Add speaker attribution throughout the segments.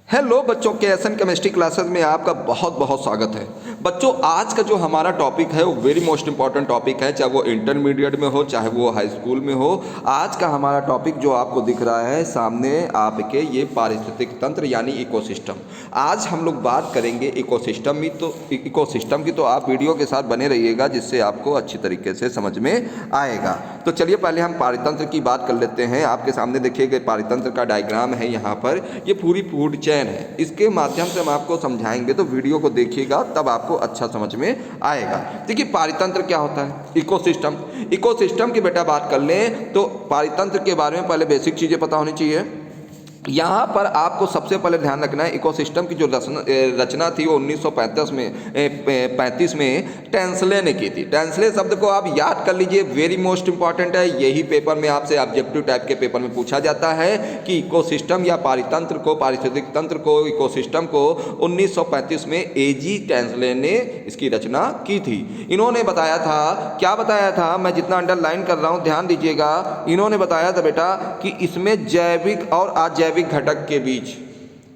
Speaker 1: Hello बच्चों के SN chemistry classes में आपका बहुत बहुत स्वागत है। बच्चों आज का जो हमारा टॉपिक है वो वेरी मोस्ट इंपॉर्टेंट टॉपिक है, चाहे वो इंटरमीडिएट में हो चाहे वो हाई स्कूल में हो। आज का हमारा टॉपिक जो आपको दिख रहा है सामने आपके, ये पारिस्थितिक तंत्र यानी इकोसिस्टम। आज हम लोग बात करेंगे इकोसिस्टम की, तो आप वीडियो के साथ बने रहिएगा जिससे आपको अच्छी तरीके से समझ में आएगा। तो चलिए पहले हम पारितंत्र की बात कर लेते हैं। आपके सामने देखिए पारितंत्र का डायग्राम है, यहाँ पर ये पूरी फूड चेन है, इसके माध्यम से हम आपको समझाएंगे, तो वीडियो को देखिएगा तब आपको अच्छा समझ में आएगा। देखिए पारितंत्र क्या होता है, इकोसिस्टम की बेटा बात कर लें तो पारितंत्र के बारे में पहले बेसिक चीज़ें पता होनी चाहिए। यहाँ पर आपको सबसे पहले ध्यान रखना है इकोसिस्टम की जो रचना थी वो 1935 में टेंसले ने की थी। टेंसले शब्द को आप याद कर लीजिए, वेरी मोस्ट इंपॉर्टेंट है। यही पेपर में आपसे ऑब्जेक्टिव टाइप के पेपर में पूछा जाता है कि इकोसिस्टम या पारितंत्र को, पारिस्थितिक तंत्र को, इकोसिस्टम को 1935 में एजी टेंसले ने इसकी रचना की थी। इन्होंने बताया था, क्या बताया था, मैं जितना अंडरलाइन कर रहा हूँ ध्यान दीजिएगा। इन्होंने बताया था बेटा कि इसमें जैविक और अजैविक घटक के बीच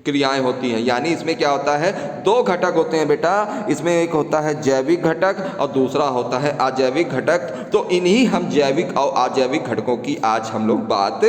Speaker 1: क्रियाएं होती हैं। यानी इसमें क्या होता है, दो घटक होते हैं बेटा, इसमें एक होता है जैविक घटक और दूसरा होता है अजैविक घटक। तो इन्हीं हम जैविक और अजैविक घटकों की आज हम लोग बात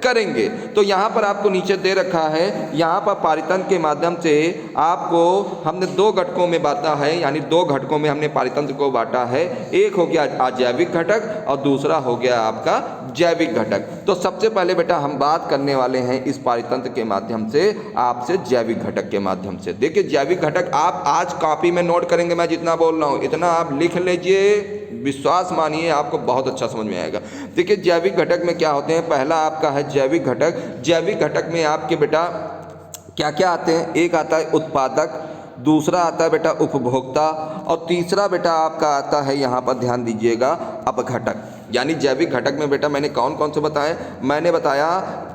Speaker 1: करेंगे। तो यहाँ पर आपको नीचे दे रखा है, यहाँ पर पारितंत्र के माध्यम से आपको हमने दो घटकों में बांटा है, यानी दो घटकों में हमने पारितंत्र को बांटा है। एक हो गया अजैविक घटक और दूसरा हो गया आपका जैविक घटक। तो सबसे पहले बेटा हम बात करने वाले हैं इस पारितंत्र के माध्यम से आपसे जैविक घटक के माध्यम से। देखिए जैविक घटक आप आज कॉपी में नोट करेंगे, मैं जितना बोल रहा हूँ इतना आप लिख लीजिए, विश्वास मानिए आपको बहुत अच्छा समझ में आएगा। देखिए जैविक घटक में क्या होते हैं, पहला आपका है जैविक घटक। जैविक घटक में आपके बेटा क्या क्या आते हैं, एक आता है उत्पादक, दूसरा आता है बेटा उपभोक्ता और तीसरा बेटा आपका आता है, यहाँ पर ध्यान दीजिएगा, अपघटक। यानी जैविक घटक में बेटा मैंने कौन कौन से बताए, मैंने बताया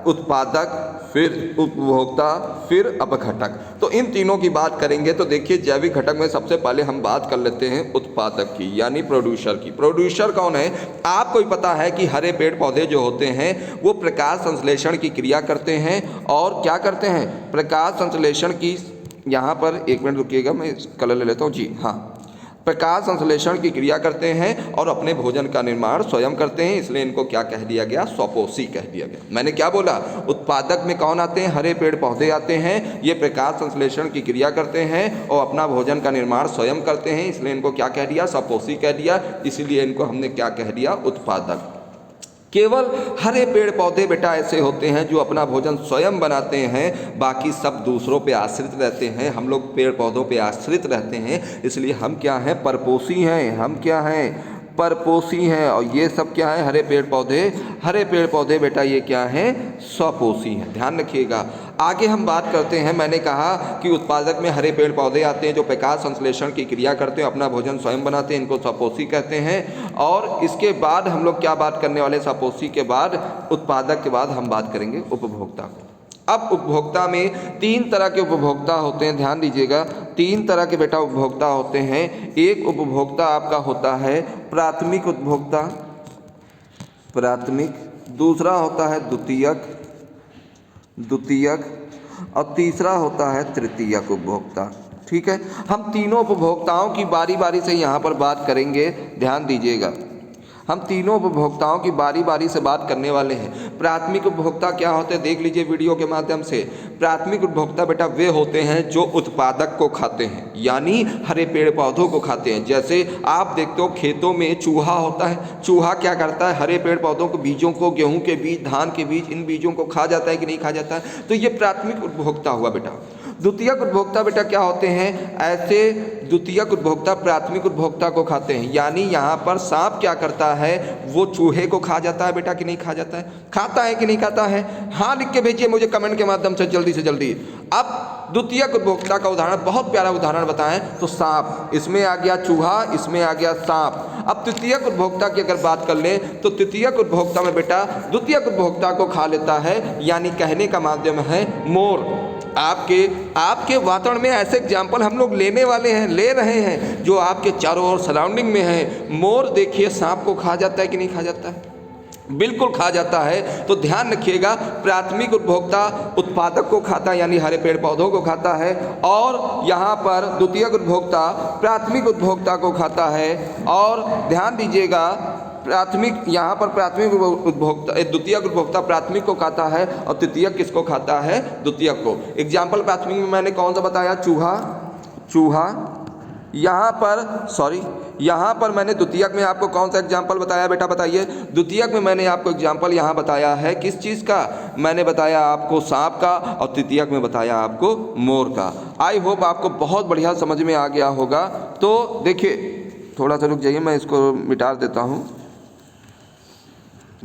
Speaker 1: उत्पादक, फिर उपभोक्ता, फिर अपघटक। तो इन तीनों की बात करेंगे। तो देखिए जैविक घटक में सबसे पहले हम बात कर लेते हैं उत्पादक की, यानी प्रोड्यूसर की। प्रोड्यूसर कौन है, आपको ही पता है कि हरे पेड़ पौधे जो होते हैं वो प्रकाश संश्लेषण की क्रिया करते हैं। और क्या करते हैं, प्रकाश संश्लेषण की, यहाँ पर एक मिनट रुकिएगा मैं कलर ले लेता हूँ जी, हाँ, प्रकाश संश्लेषण की क्रिया करते हैं और अपने भोजन का निर्माण स्वयं करते हैं, इसलिए इनको क्या कह दिया गया, स्वपोषी कह दिया गया। मैंने क्या बोला, उत्पादक में कौन आते हैं, हरे पेड़ पौधे आते हैं, ये प्रकाश संश्लेषण की क्रिया करते हैं और अपना भोजन का निर्माण स्वयं करते हैं, इसलिए इनको क्या कह दिया, स्वपोषी कह दिया, इसलिए इनको हमने क्या कह दिया, उत्पादक। केवल हरे पेड़ पौधे बेटा ऐसे होते हैं जो अपना भोजन स्वयं बनाते हैं, बाकी सब दूसरों पे आश्रित रहते हैं। हम लोग पेड़ पौधों पे आश्रित रहते हैं, इसलिए हम क्या हैं, परपोषी हैं। हम क्या हैं, परपोषी हैं। और ये सब क्या है, हरे पेड़ पौधे, हरे पेड़ पौधे बेटा ये क्या हैं, स्वपोषी हैं। ध्यान रखिएगा। आगे हम बात करते हैं, मैंने कहा कि उत्पादक में हरे पेड़ पौधे आते हैं जो प्रकाश संश्लेषण की क्रिया करते हैं, अपना भोजन स्वयं बनाते हैं, इनको स्वपोषी कहते हैं। और इसके बाद हम लोग क्या बात करने वाले, स्वपोषी के बाद, उत्पादक के बाद हम बात करेंगे उपभोक्ता को। अब उपभोक्ता में तीन तरह के उपभोक्ता होते हैं, ध्यान दीजिएगा, तीन तरह के बेटा उपभोक्ता होते हैं। एक उपभोक्ता आपका होता है प्राथमिक उपभोक्ता, प्राथमिक, दूसरा होता है द्वितीयक, द्वितीयक, और तीसरा होता है तृतीयक उपभोक्ता। ठीक है, हम तीनों उपभोक्ताओं की बारी बारी से यहाँ पर बात करेंगे, ध्यान दीजिएगा। हम तीनों उपभोक्ताओं की बारी बारी से बात करने वाले हैं। प्राथमिक उपभोक्ता क्या होते हैं, देख लीजिए वीडियो के माध्यम से। प्राथमिक उपभोक्ता बेटा वे होते हैं जो उत्पादक को खाते हैं, यानी हरे पेड़ पौधों को खाते हैं। जैसे आप देखते हो खेतों में चूहा होता है, चूहा क्या करता है, हरे पेड़ पौधों को, बीजों को, गेहूं के बीज, धान के बीज, इन बीजों को खा जाता है कि नहीं खा जाता है। तो ये प्राथमिक उपभोक्ता हुआ बेटा। द्वितीयक उपभोक्ता बेटा क्या होते हैं, ऐसे द्वितीयक उपभोक्ता प्राथमिक उपभोक्ता को खाते हैं। यानी यहाँ पर सांप क्या करता है, वो चूहे को खा जाता है बेटा कि नहीं खा जाता है, खाता है कि नहीं खाता है, हाँ लिख के भेजिए मुझे कमेंट के माध्यम से जल्दी से जल्दी। अब द्वितीयक उपभोक्ता का उदाहरण, बहुत प्यारा उदाहरण बताएं तो सांप, इसमें आ गया चूहा, इसमें आ गया सांप। अब तृतीयक उपभोक्ता की अगर बात कर लें तो तृतीयक उपभोक्ता में बेटा द्वितीयक उपभोक्ता को खा लेता है, यानी कहने का माध्यम है मोर। आपके वातावरण में ऐसे एग्जाम्पल हम लोग लेने वाले हैं, ले रहे हैं, जो आपके चारों ओर सराउंडिंग में है। मोर देखिए सांप को खा जाता है कि नहीं खा जाता है, बिल्कुल खा जाता है। तो ध्यान रखिएगा, प्राथमिक उपभोक्ता उत्पादक को खाता है यानी हरे पेड़ पौधों को खाता है, और यहाँ पर द्वितीयक उपभोक्ता प्राथमिक उपभोक्ता को खाता है। और ध्यान दीजिएगा, प्राथमिक यहाँ पर प्राथमिक उपभोक्ता द्वितीयक उपभोक्ता प्राथमिक को खाता है और तृतीयक किसको खाता है? द्वितीयक को। एग्जाम्पल प्राथमिक में मैंने कौन सा बताया? चूहा। यहाँ पर मैंने द्वितीयक में आपको कौन सा एग्जाम्पल बताया बेटा, बताइए। द्वितीयक में मैंने आपको एग्जाम्पल यहाँ बताया है किस चीज़ का? मैंने बताया आपको सांप का, और तृतीयक में बताया आपको मोर का। आई होप आपको बहुत बढ़िया समझ में आ गया होगा। तो देखिए, थोड़ा सा रुक जाइए, मैं इसको मिटा देता हूँ।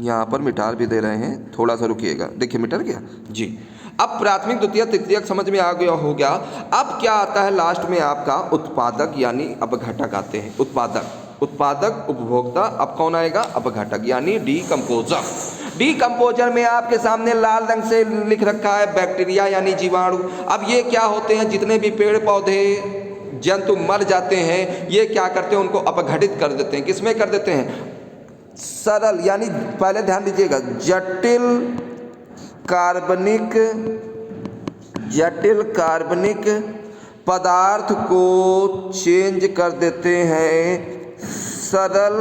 Speaker 1: यहाँ पर मिटार भी दे रहे हैं, थोड़ा सा रुकिएगा। देखिए मिटर गया जी। अब प्राथमिक द्वितीयक तृतीयक समझ में आ गया हो गया। अब क्या आता है लास्ट में आपका? उत्पादक यानी अपघटक आते हैं। उत्पादक उपभोक्ता, अब कौन आएगा? अपघटक यानी डीकम्पोजर। डीकम्पोजर में आपके सामने लाल रंग से लिख रखा है बैक्टीरिया यानी जीवाणु। अब ये क्या होते हैं? जितने भी पेड़ पौधे जंतु मर जाते हैं, ये क्या करते हैं? उनको अपघटित कर देते हैं। किसमें कर देते हैं? सरल यानी, पहले ध्यान दीजिएगा, जटिल कार्बनिक पदार्थ को चेंज कर देते हैं सरल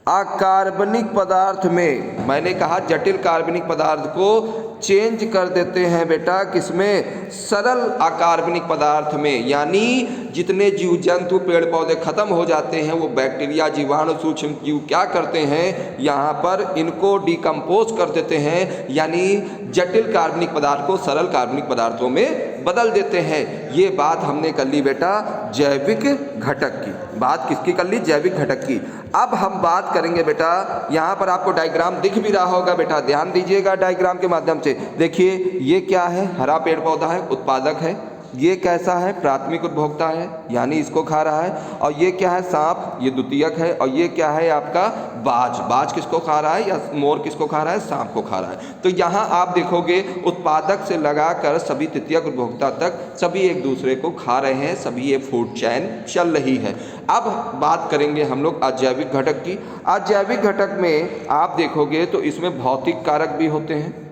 Speaker 1: अकार्बनिक पदार्थ में। मैंने कहा जटिल कार्बनिक पदार्थ को चेंज कर देते हैं बेटा, किसमें? सरल अकार्बनिक पदार्थ में। यानी जितने जीव जंतु पेड़ पौधे खत्म हो जाते हैं, वो बैक्टीरिया जीवाणु सूक्ष्म जीव क्या करते हैं? यहाँ पर इनको डिकम्पोज कर देते हैं, यानी जटिल कार्बनिक पदार्थ को सरल कार्बनिक पदार्थों में बदल देते हैं। ये बात हमने कर ली बेटा जैविक घटक की। बात किसकी कर ली? जैविक घटक की। अब हम बात करेंगे बेटा, यहाँ पर आपको डायग्राम दिख भी रहा होगा बेटा, ध्यान दीजिएगा डायग्राम के माध्यम से। देखिए ये क्या है? हरा पेड़ पौधा है, उत्पादक है। ये कैसा है? प्राथमिक उपभोक्ता है यानी इसको खा रहा है। और ये क्या है? सांप, ये द्वितीयक है। और ये क्या है आपका? बाज किसको खा रहा है? या मोर किसको खा रहा है? सांप को खा रहा है। तो यहाँ आप देखोगे उत्पादक से लगाकर सभी तृतीयक उपभोक्ता तक सभी एक दूसरे को खा रहे हैं, सभी ये फूड चैन चल रही है। अब बात करेंगे हम लोग अजैविक घटक की। अजैविक घटक में आप देखोगे तो इसमें भौतिक कारक भी होते हैं,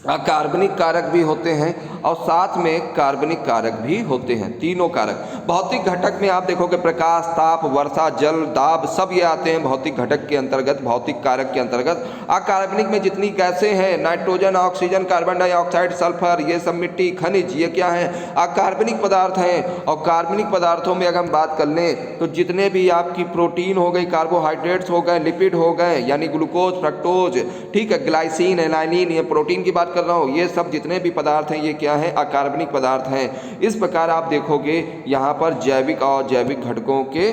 Speaker 1: अकार्बनिक कारक भी होते हैं, और साथ में कार्बनिक कारक भी होते हैं। तीनों कारक भौतिक घटक में आप देखोगे प्रकाश, ताप, वर्षा, जल, दाब, सब ये आते हैं भौतिक घटक के अंतर्गत, भौतिक कारक के अंतर्गत। अकार्बनिक में जितनी गैसें हैं, nitrogen, oxygen, carbon dioxide, sulphur, ये सब मिट्टी, खनिज, ये क्या है? अकार्बनिक पदार्थ हैं। और कार्बनिक पदार्थों में अगर हम बात कर लें तो जितने भी आपकी प्रोटीन हो गई, कार्बोहाइड्रेट्स हो गए, लिपिड हो गए यानी ग्लूकोज, फ्रक्टोज, ठीक है, ग्लाइसिन, एलानिन, ये प्रोटीन की बात कर रहा हूँ, ये सब जितने भी पदार्थ हैं ये क्या है? अकार्बनिक पदार्थ हैं। इस प्रकार आप देखोगे यहाँ पर जैविक और जैविक घटकों के,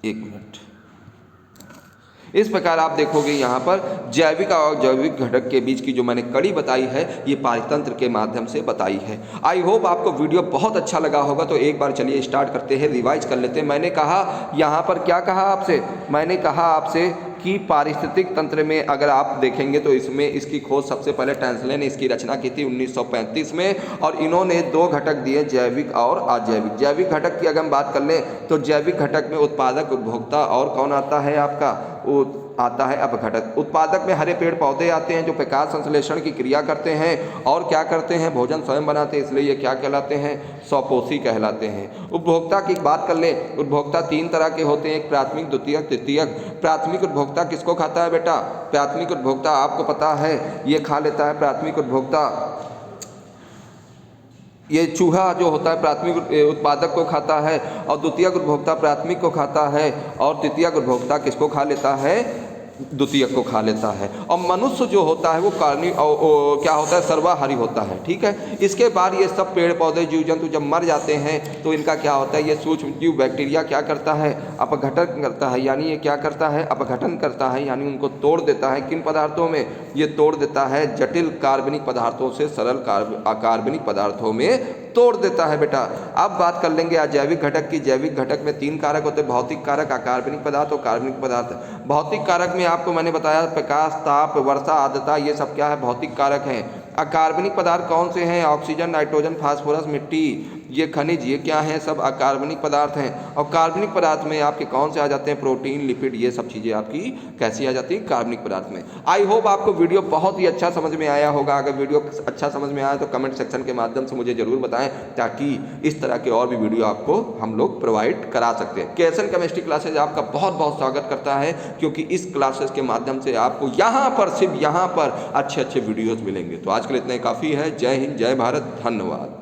Speaker 1: एक मिनट, इस प्रकार आप देखोगे यहाँ पर जैविक और जैविक घटक के बीच की जो मैंने कड़ी बताई है, ये पारितंत्र के माध्यम से बताई है। आई होप आपको वीडियो बहुत अच्छा लगा होगा। तो एक बार चलिए स्टार्ट करते हैं, रिवाइज कर लेते हैं। मैंने कहा यहाँ पर क्या कहा आपसे? मैंने कहा आपसे कि पारिस्थितिक तंत्र में अगर आप देखेंगे तो इसमें इसकी खोज सबसे पहले टैंसले ने इसकी रचना की थी 1935 में, और इन्होंने दो घटक दिए, जैविक और अजैविक। जैविक घटक की अगर हम बात कर लें तो जैविक घटक में उत्पादक, उपभोक्ता और कौन आता है आपका? वो आता है अपघटक। उत्पादक में हरे पेड़ पौधे आते हैं जो प्रकाश संश्लेषण की क्रिया करते हैं और क्या करते हैं? भोजन स्वयं बनाते हैं, इसलिए ये क्या कहलाते हैं? स्वपोषी कहलाते हैं। उपभोक्ता की बात कर ले, उपभोक्ता तीन तरह के होते हैं, एक प्राथमिक, द्वितीयक, तृतीयक। प्राथमिक उपभोक्ता किसको खाता है बेटा? प्राथमिक उपभोक्ता आपको पता है ये खा लेता है, प्राथमिक उपभोक्ता ये चूहा जो होता है प्राथमिक उत्पादक को खाता है, और द्वितीयक उपभोक्ता प्राथमिक को खाता है, और तृतीयक उपभोक्ता किसको खा लेता है? द्वितीयक को खा लेता है। और मनुष्य जो होता है वो क्या होता है? सर्वाहारी होता है, ठीक है। इसके बाद ये सब पेड़ पौधे जीव जंतु जब मर जाते हैं तो इनका क्या होता है? ये सूक्ष्म जीव बैक्टीरिया क्या करता है? अपघटन करता है, यानी ये क्या करता है? अपघटन करता है, यानी उनको तोड़ देता है। किन पदार्थों में? ये तोड़ देता है जटिल कार्बनिक पदार्थों से सरल अकार्बनिक पदार्थों में तोड़ देता है बेटा। अब बात कर लेंगे अजैविक घटक की। जैविक घटक में तीन कारक होते हैं, भौतिक कारक, अकार्बनिक पदार्थ और कार्बनिक पदार्थ। भौतिक कारक में आपको मैंने बताया प्रकाश, ताप, वर्षा, आर्द्रता, ये सब क्या है? भौतिक कारक हैं। अकार्बनिक पदार्थ कौन से हैं? ऑक्सीजन, नाइट्रोजन, फास्फोरस, मिट्टी, ये खनिज, ये क्या है, सब अकार्बनिक पदार्थ हैं। और कार्बनिक पदार्थ में आपके कौन से आ जाते हैं, प्रोटीन, लिपिड, ये सब चीज़ें आपकी कैसी आ जाती हैं, कार्बनिक पदार्थ में। आई होप आपको वीडियो बहुत ही अच्छा समझ में आया होगा। अगर वीडियो अच्छा समझ में आया तो कमेंट सेक्शन के माध्यम से मुझे ज़रूर बताएं, ताकि इस तरह के और भी वीडियो आपको हम लोग प्रोवाइड करा सकते हैं। केएसएन केमिस्ट्री क्लासेज आपका बहुत बहुत स्वागत करता है, क्योंकि इस क्लासेस के माध्यम से आपको यहाँ पर, सिर्फ यहाँ पर अच्छे अच्छे वीडियोज़ मिलेंगे। तो आज के लिए इतना ही काफ़ी है। जय हिंद, जय भारत, धन्यवाद।